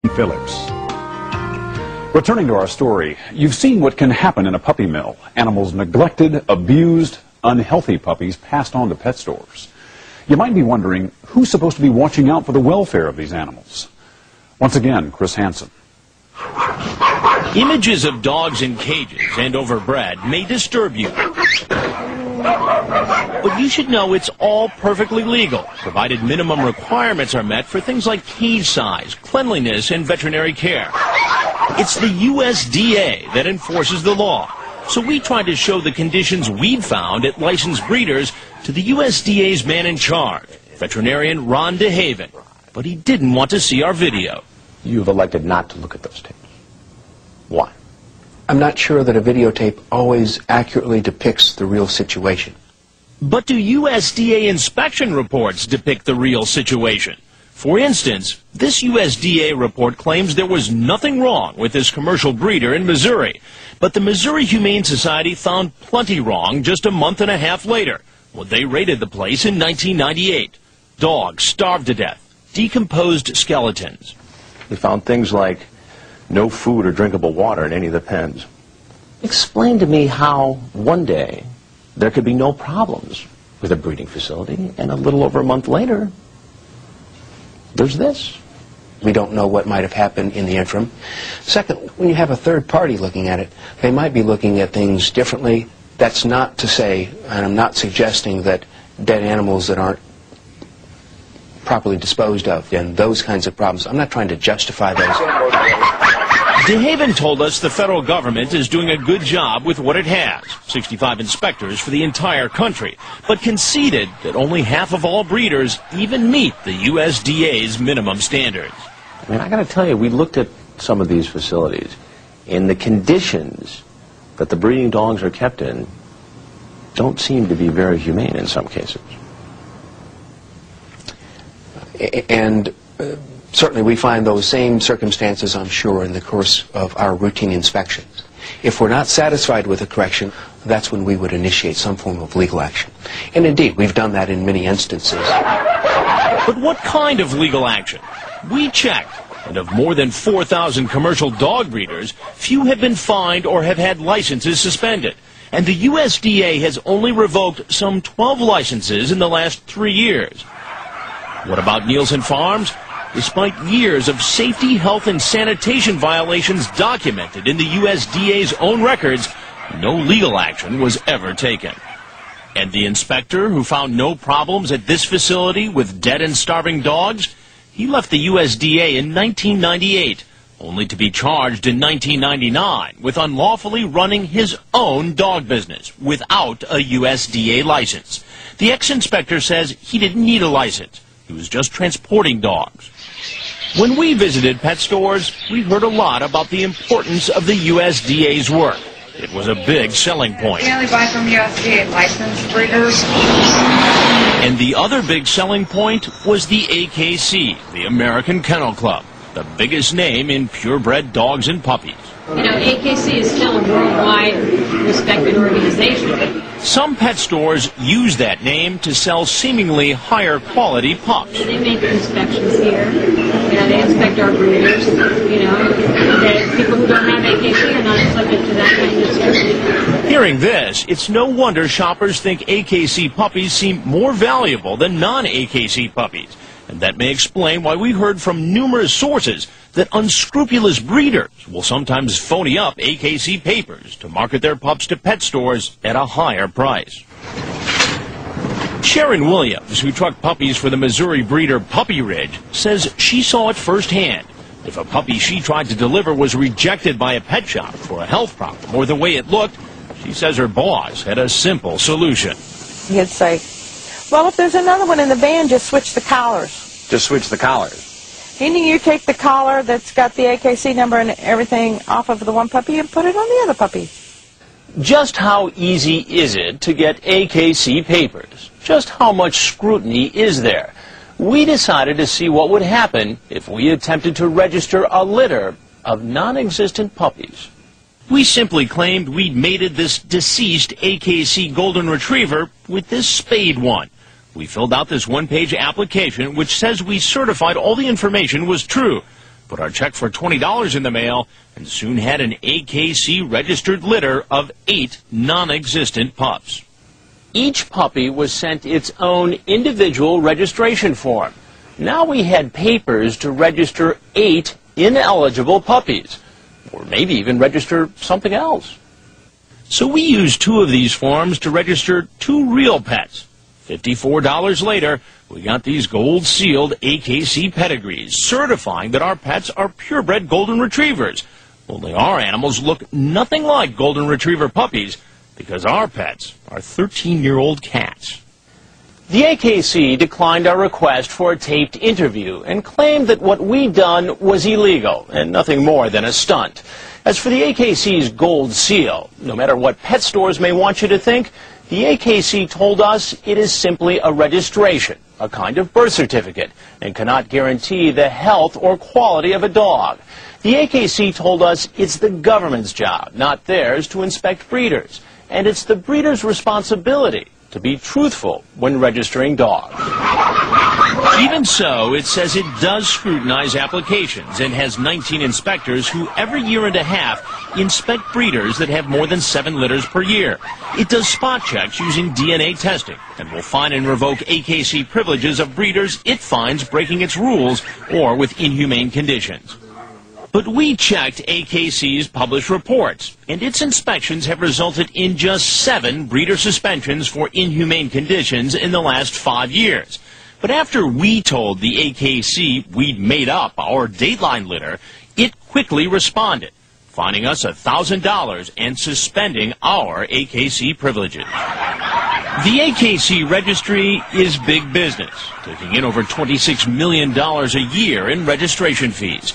Phillips. Returning to our story, you've seen what can happen in a puppy mill. Animals neglected, abused, unhealthy puppies passed on to pet stores. You might be wondering, who's supposed to be watching out for the welfare of these animals? Once again, Chris Hansen. Images of dogs in cages and overbred may disturb you. But you should know it's all perfectly legal, provided minimum requirements are met for things like cage size, cleanliness, and veterinary care. It's the USDA that enforces the law. So we tried to show the conditions we'd found at licensed breeders to the USDA's man in charge, veterinarian Ron DeHaven. But he didn't want to see our video. You've elected not to look at those tapes. Why? I'm not sure that a videotape always accurately depicts the real situation. But do USDA inspection reports depict the real situation? For instance, this USDA report claims there was nothing wrong with this commercial breeder in Missouri. But the Missouri Humane Society found plenty wrong just a month and a half later when they raided the place in 1998. Dogs starved to death, decomposed skeletons. We found things like no food or drinkable water in any of the pens. Explain to me how one day there could be no problems with a breeding facility, and a little over a month later, there's this. We don't know what might have happened in the interim. Second, when you have a third party looking at it, they might be looking at things differently. That's not to say, and I'm not suggesting that dead animals that aren't properly disposed of and those kinds of problems, I'm not trying to justify those. DeHaven told us the federal government is doing a good job with what it has, 65 inspectors for the entire country, but conceded that only half of all breeders even meet the USDA's minimum standards. I mean, I got to tell you, we looked at some of these facilities, and the conditions that the breeding dogs are kept in don't seem to be very humane in some cases. And certainly we find those same circumstances, I'm sure, in the course of our routine inspections. If we're not satisfied with a correction, that's when we would initiate some form of legal action. And indeed, we've done that in many instances. But what kind of legal action? We checked, and of more than 4,000 commercial dog breeders, few have been fined or have had licenses suspended. And the USDA has only revoked some 12 licenses in the last 3 years. What about Nielsen Farms? Despite years of safety, health, and sanitation violations documented in the USDA's own records, no legal action was ever taken. And the inspector who found no problems at this facility with dead and starving dogs, he left the USDA in 1998, only to be charged in 1999 with unlawfully running his own dog business without a USDA license. The ex-inspector says he didn't need a license. He was just transporting dogs. When we visited pet stores, we heard a lot about the importance of the USDA's work. It was a big selling point. We only buy from USDA licensed breeders. And the other big selling point was the AKC, the American Kennel Club, the biggest name in purebred dogs and puppies. You know, AKC is still a worldwide respected organization. Some pet stores use that name to sell seemingly higher quality pups. They make inspections here. You know, they inspect our breeders. You know, that people who don't have AKC are not subject to that kind of scrutiny. Hearing this, it's no wonder shoppers think AKC puppies seem more valuable than non-AKC puppies. And that may explain why we heard from numerous sources that unscrupulous breeders will sometimes phony up AKC papers to market their pups to pet stores at a higher price. Sharon Williams, who trucked puppies for the Missouri breeder Puppy Ridge, says she saw it firsthand. If a puppy she tried to deliver was rejected by a pet shop for a health problem or the way it looked, she says her boss had a simple solution. He'd say, well, if there's another one in the van, just switch the collars. Just switch the collars? Meaning you take the collar that's got the AKC number and everything off of the one puppy and put it on the other puppy. Just how easy is it to get AKC papers? Just how much scrutiny is there? We decided to see what would happen if we attempted to register a litter of non-existent puppies. We simply claimed we'd mated this deceased AKC Golden Retriever with this spayed one. We filled out this one-page application which says we certified all the information was true. put our check for $20 in the mail, and soon had an AKC registered litter of 8 non-existent pups. Each puppy was sent its own individual registration form. Now we had papers to register 8 ineligible puppies, or maybe even register something else. So we used 2 of these forms to register 2 real pets. $54 later, we got these gold-sealed AKC pedigrees, certifying that our pets are purebred golden retrievers. Only our animals look nothing like golden retriever puppies, because our pets are 13-year-old cats. The AKC declined our request for a taped interview and claimed that what we'd done was illegal and nothing more than a stunt. As for the AKC's gold seal, no matter what pet stores may want you to think, the AKC told us it is simply a registration, a kind of birth certificate, and cannot guarantee the health or quality of a dog. The AKC told us it's the government's job, not theirs, to inspect breeders, and it's the breeder's responsibility to be truthful when registering dogs. Even so, it says it does scrutinize applications and has 19 inspectors who every year and a half inspect breeders that have more than 7 litters per year. It does spot checks using DNA testing and will fine and revoke AKC privileges of breeders it finds breaking its rules or with inhumane conditions. But we checked AKC's published reports, and its inspections have resulted in just 7 breeder suspensions for inhumane conditions in the last 5 years. But after we told the AKC we'd made up our DATELINE litter, it quickly responded, fining us $1,000 and suspending our AKC privileges. The AKC registry is big business, taking in over $26 million a year in registration fees.